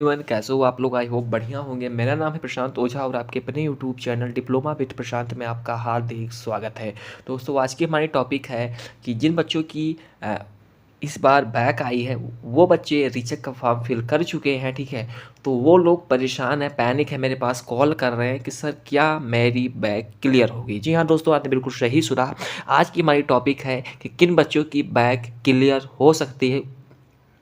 Everyone, कैसे हो आप लोग। आई होप बढ़िया होंगे। मेरा नाम है प्रशांत ओझा और आपके अपने यूट्यूब चैनल डिप्लोमा विद प्रशांत में आपका हार्दिक स्वागत है। दोस्तों, आज की हमारी टॉपिक है कि जिन बच्चों की इस बार बैक आई है वो बच्चे रीचेक का फॉर्म फिल कर चुके हैं। ठीक है, तो वो लोग परेशान है, पैनिक है, मेरे पास कॉल कर रहे हैं कि सर क्या मेरी बैक क्लियर होगी। जी हाँ दोस्तों, आपने बिल्कुल सही सुना। आज की हमारी टॉपिक है कि किन बच्चों की बैक क्लियर हो सकती है।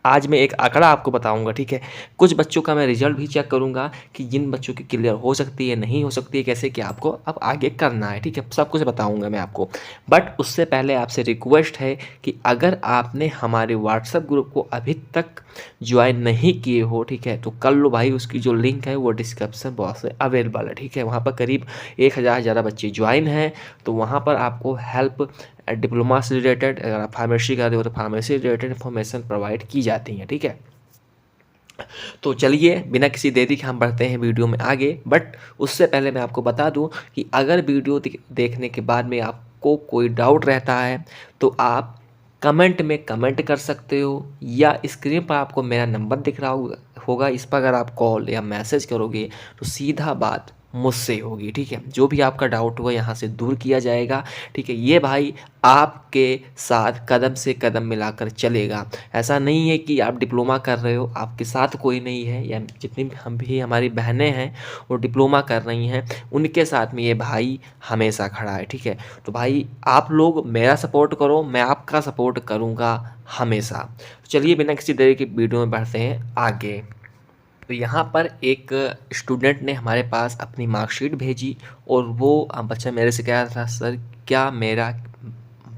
आज मैं एक आंकड़ा आपको बताऊंगा। ठीक है, कुछ बच्चों का मैं रिजल्ट भी चेक करूंगा कि जिन बच्चों की क्लियर हो सकती है, नहीं हो सकती है, कैसे क्या आपको अब आगे करना है। ठीक है, सब कुछ बताऊंगा मैं आपको। बट उससे पहले आपसे रिक्वेस्ट है कि अगर आपने हमारे व्हाट्सएप ग्रुप को अभी तक ज्वाइन नहीं किए हो, ठीक है, तो कर लो भाई। उसकी जो लिंक है वो डिस्क्रिप्शन बॉक्स में अवेलेबल है। ठीक है, वहाँ पर करीब 1000 ज़्यादा बच्चे ज्वाइन हैं। तो वहाँ पर आपको हेल्प डिप्लोमा से रिलेटेड, अगर आप फार्मेसी कर रहे हो तो फार्मेसी रिलेटेड इन्फॉर्मेशन प्रोवाइड की जाती हैं। ठीक है, तो चलिए बिना किसी देरी के हम बढ़ते हैं वीडियो में आगे। बट उससे पहले मैं आपको बता दूं कि अगर वीडियो देखने के बाद में आपको कोई डाउट रहता है तो आप कमेंट में कमेंट कर सकते हो, या स्क्रीन पर आपको मेरा नंबर दिख रहा होगा। इस पर अगर आप कॉल या मैसेज करोगे तो सीधा बात मुझसे होगी। ठीक है, जो भी आपका डाउट होगा यहाँ से दूर किया जाएगा। ठीक है, ये भाई आपके साथ कदम से कदम मिलाकर चलेगा। ऐसा नहीं है कि आप डिप्लोमा कर रहे हो, आपके साथ कोई नहीं है, या जितनी भी हम भी हमारी बहनें हैं वो डिप्लोमा कर रही हैं, उनके साथ में ये भाई हमेशा खड़ा है। ठीक है, तो भाई आप लोग मेरा सपोर्ट करो, मैं आपका सपोर्ट करूँगा हमेशा। चलिए बिना किसी देरी के वीडियो में बढ़ते हैं आगे। तो यहाँ पर एक स्टूडेंट ने हमारे पास अपनी मार्कशीट भेजी और वो बच्चा मेरे से कह रहा था सर क्या मेरा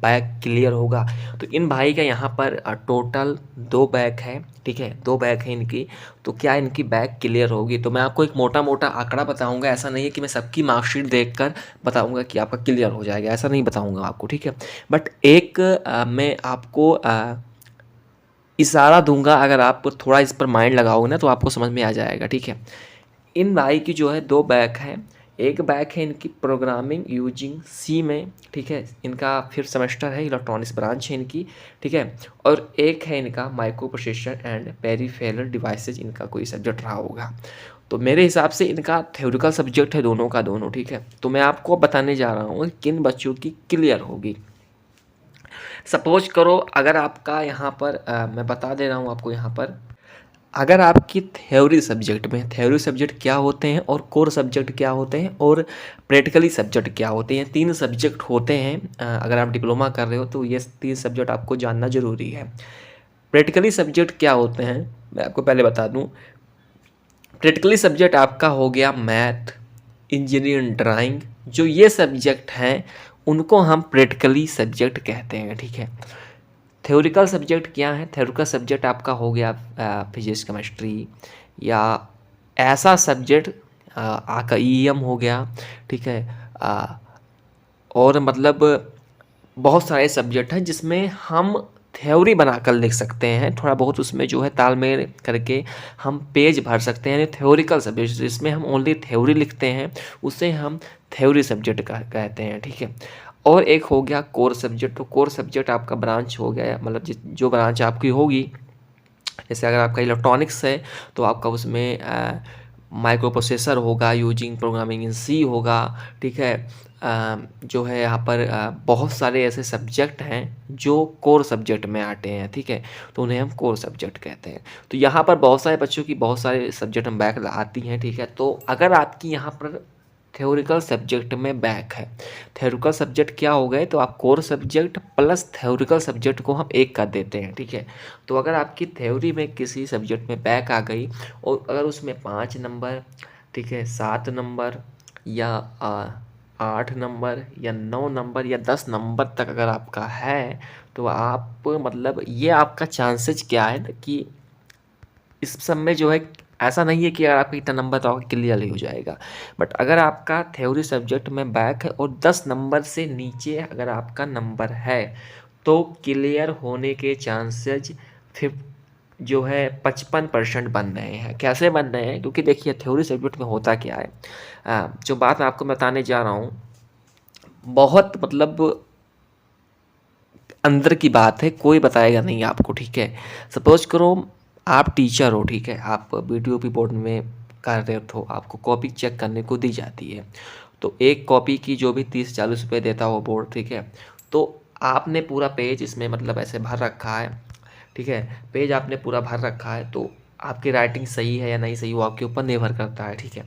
बैक क्लियर होगा। तो इन भाई का यहाँ पर टोटल 2 बैक है। ठीक है, 2 बैक है इनकी। तो क्या इनकी बैक क्लियर होगी, तो मैं आपको एक मोटा मोटा आंकड़ा बताऊंगा। ऐसा नहीं है कि मैं सबकी मार्कशीट देखकर बताऊंगा कि आपका क्लियर हो जाएगा, ऐसा नहीं बताऊंगा आपको। ठीक है, बट एक मैं आपको इशारा दूंगा, अगर आप थोड़ा इस पर माइंड लगाओगे ना तो आपको समझ में आ जाएगा। ठीक है, इन भाई की जो है 2 बैक हैं। एक बैक है इनकी प्रोग्रामिंग यूजिंग सी में। ठीक है, इनका 5th सेमेस्टर है, इलेक्ट्रॉनिक्स ब्रांच है इनकी। ठीक है, और एक है इनका micro processor and peripheral devices, इनका कोई सब्जेक्ट रहा होगा। तो मेरे हिसाब से इनका थ्योरिकल सब्जेक्ट है दोनों का दोनों। ठीक है, तो मैं आपको बताने जा रहा हूँ किन बच्चों की क्लियर होगी। सपोज करो अगर आपका यहाँ पर मैं बता दे रहा हूँ आपको यहाँ पर, अगर आपकी थ्योरी सब्जेक्ट में, थ्योरी सब्जेक्ट क्या होते हैं और कोर सब्जेक्ट क्या होते हैं और प्रैक्टिकली सब्जेक्ट क्या होते हैं, 3 सब्जेक्ट होते हैं। अगर आप डिप्लोमा कर रहे हो तो ये 3 सब्जेक्ट आपको जानना ज़रूरी है। प्रैक्टिकली सब्जेक्ट क्या होते हैं मैं आपको पहले बता दूं। प्रैक्टिकली सब्जेक्ट आपका हो गया मैथ, इंजीनियरिंग, ड्राइंग। जो ये सब्जेक्ट हैं उनको हम प्रैक्टिकली सब्जेक्ट कहते हैं। ठीक है, थ्योरिकल सब्जेक्ट क्या है, थ्योरिकल सब्जेक्ट आपका हो गया फिजिक्स, केमिस्ट्री, या ऐसा सब्जेक्ट आपका ईएम हो गया। ठीक है, और मतलब बहुत सारे सब्जेक्ट हैं जिसमें हम थ्योरी बनाकर लिख सकते हैं, थोड़ा बहुत उसमें जो है तालमेल करके हम पेज भर सकते हैं। थ्योरिकल सब्जेक्ट जिसमें हम ओनली थ्योरी लिखते हैं उसे हम थ्योरी सब्जेक्ट कहते हैं। ठीक है, और एक हो गया कोर सब्जेक्ट। तो कोर सब्जेक्ट आपका ब्रांच हो गया, मतलब जो ब्रांच आपकी होगी, जैसे अगर आपका इलेक्ट्रॉनिक्स है तो आपका उसमें माइक्रो प्रोसेसर होगा, यूजिंग प्रोग्रामिंग इन सी होगा। ठीक है, जो है यहाँ पर बहुत सारे ऐसे सब्जेक्ट हैं जो कोर सब्जेक्ट में आते हैं। ठीक है, तो उन्हें हम कोर सब्जेक्ट कहते हैं। तो यहाँ पर बहुत सारे बच्चों की बहुत सारे सब्जेक्ट में बैक आती हैं। ठीक है, तो अगर आपकी यहाँ पर थ्योरिकल सब्जेक्ट में बैक है, थ्योरिकल सब्जेक्ट क्या हो गए, तो आप core subject plus theoretical subject को हम एक कर देते हैं। ठीक है, तो अगर आपकी थ्योरी में किसी सब्जेक्ट में बैक आ गई और अगर उसमें 5 नंबर, ठीक है, 7 नंबर, या 8 नंबर, या 9 नंबर, या 10 नंबर तक अगर आपका है, तो आप मतलब ये आपका चांसेस क्या है ना कि इस सब में जो है, ऐसा नहीं है कि अगर आपका इतना नंबर तो आपका क्लियर ही हो जाएगा। बट अगर आपका थ्योरी सब्जेक्ट में बैक है और 10 नंबर से नीचे अगर आपका नंबर है तो क्लियर होने के चांसेज फिफ्ट जो है 55% बन रहे हैं। कैसे बन रहे हैं, क्योंकि देखिए थ्योरी सब्जेक्ट में होता क्या है, जो बात मैं आपको बताने जा रहा हूँ बहुत मतलब अंदर की बात है, कोई बताएगा नहीं आपको। ठीक है, सपोज करो आप टीचर हो, ठीक है, आप बीटीओपी बोर्ड में कार्यरत हो, आपको कॉपी चेक करने को दी जाती है। तो एक कॉपी की जो भी 30-40 रुपये देता हो बोर्ड, ठीक है, तो आपने पूरा पेज इसमें मतलब ऐसे भर रखा है, ठीक है, पेज आपने पूरा भर रखा है, तो आपकी राइटिंग सही है या नहीं सही वो आपके ऊपर निर्भर करता है, ठीक है।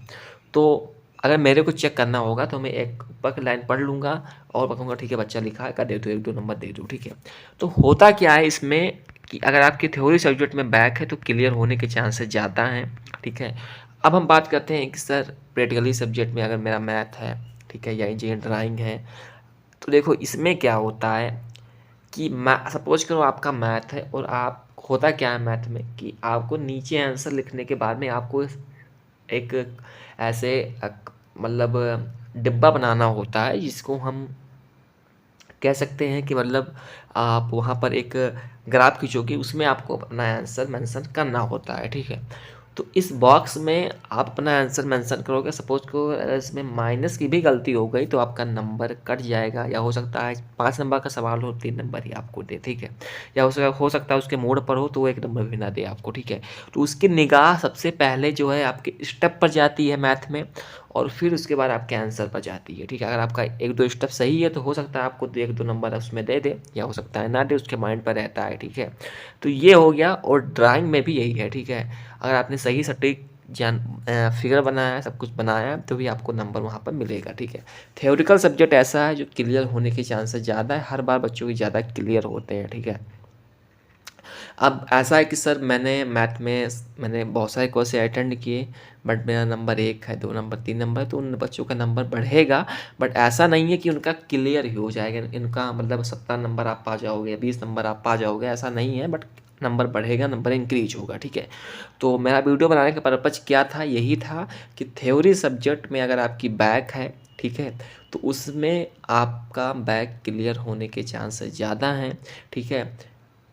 तो अगर मेरे को चेक करना होगा तो मैं एक ऊपर की लाइन पढ़ लूँगा और कहूँगा ठीक है बच्चा लिखा है, कर दे दो, 1-2 नंबर दे दो, ठीक है। तो होता क्या है इसमें कि अगर आपकी थ्योरी सब्जेक्ट में बैक है तो क्लियर होने के चांसेस ज़्यादा हैं, ठीक है। अब हम बात करते हैं कि सर प्रैक्टिकली सब्जेक्ट में अगर मेरा मैथ है, ठीक है, या इंजीनियर ड्राइंग है, तो देखो इसमें क्या होता है कि मै सपोज करो आपका मैथ है और आप होता क्या है मैथ में कि आपको नीचे आंसर लिखने के बाद में आपको एक ऐसे मतलब डिब्बा बनाना होता है जिसको हम कह सकते हैं कि मतलब आप वहाँ पर एक ग्राफ खींचोगे, उसमें आपको अपना आंसर मेंशन करना होता है, ठीक है। तो इस बॉक्स में आप अपना आंसर मेंशन करोगे, सपोज को अगर इसमें माइनस की भी गलती हो गई तो आपका नंबर कट जाएगा, या हो सकता है 5 नंबर का सवाल हो 3 नंबर ही आपको दे, ठीक है। या हो सकता है उसके मोड पर हो तो वो 1 नंबर भी ना दे आपको, ठीक है। तो उसकी निगाह सबसे पहले जो है आपके स्टेप पर जाती है मैथ में, और फिर उसके बाद आपके आंसर पर जाती है, ठीक है। अगर आपका 1-2 स्टेप सही है तो हो सकता है आपको 1-2 नंबर उसमें दे दे, या हो सकता है ना दे, उसके माइंड पर रहता है, ठीक है। तो ये हो गया, और ड्राइंग में भी यही है, ठीक है। अगर आपने सही सटीक फिगर बनाया है, सब कुछ बनाया है, तो भी आपको नंबर वहाँ पर मिलेगा, ठीक है। थ्योरिकल सब्जेक्ट ऐसा है जो क्लियर होने के चांसेस ज़्यादा है, हर बार बच्चों की ज़्यादा क्लियर होते हैं, ठीक है। अब ऐसा है कि सर मैंने बहुत सारे कोर्स अटेंड किए, बट मेरा नंबर 1 है, 2 नंबर, 3 नंबर, तो उन बच्चों का नंबर बढ़ेगा, बट ऐसा नहीं है कि उनका क्लियर ही हो जाएगा, इनका मतलब 17 नंबर आप पा जाओगे, 20 नंबर आप पा जाओगे, ऐसा नहीं है, बट नंबर बढ़ेगा, नंबर इंक्रीज होगा, ठीक है। तो मेरा वीडियो बनाने का पर्पज़ क्या था, यही था कि थ्योरी सब्जेक्ट में अगर आपकी बैक है, ठीक है, तो उसमें आपका बैक क्लियर होने के चांसेस ज़्यादा हैं, ठीक है,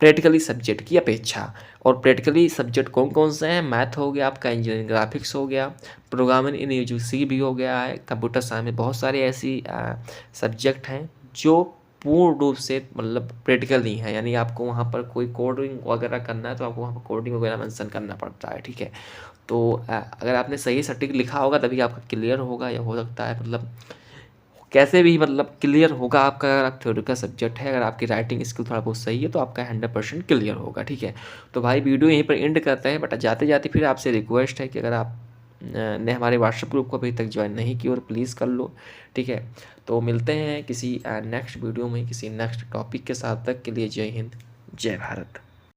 प्रैक्टिकली सब्जेक्ट की अपेक्षा। और प्रैक्टिकली सब्जेक्ट कौन कौन से हैं, मैथ हो गया आपका, इंजीनियरिंग ग्राफिक्स हो गया, प्रोग्रामिंग इन यूजीसी भी हो गया है, कंप्यूटर साइंस में बहुत सारे ऐसी सब्जेक्ट हैं जो पूर्ण रूप से मतलब प्रैक्टिकल नहीं है, यानी आपको वहाँ पर कोई कोडिंग वगैरह करना है तो आपको वहाँ पर कोडिंग वगैरह मेंशन करना पड़ता है, ठीक है। तो अगर आपने सही सटीक लिखा होगा तभी आपका क्लियर होगा, या हो सकता है मतलब कैसे भी मतलब क्लियर होगा आपका, अगर आप थ्योरी का सब्जेक्ट है, अगर आपकी राइटिंग स्किल थोड़ा बहुत सही है तो आपका 100% क्लियर होगा, ठीक है। तो भाई वीडियो यहीं पर एंड करते हैं, बट जाते जाते फिर आपसे रिक्वेस्ट है कि अगर आप ने हमारे व्हाट्सएप ग्रुप को अभी तक ज्वाइन नहीं किया और प्लीज़ कर लो, ठीक है। तो मिलते हैं किसी नेक्स्ट वीडियो में किसी नेक्स्ट टॉपिक के साथ, तक के लिए जय हिंद, जय भारत।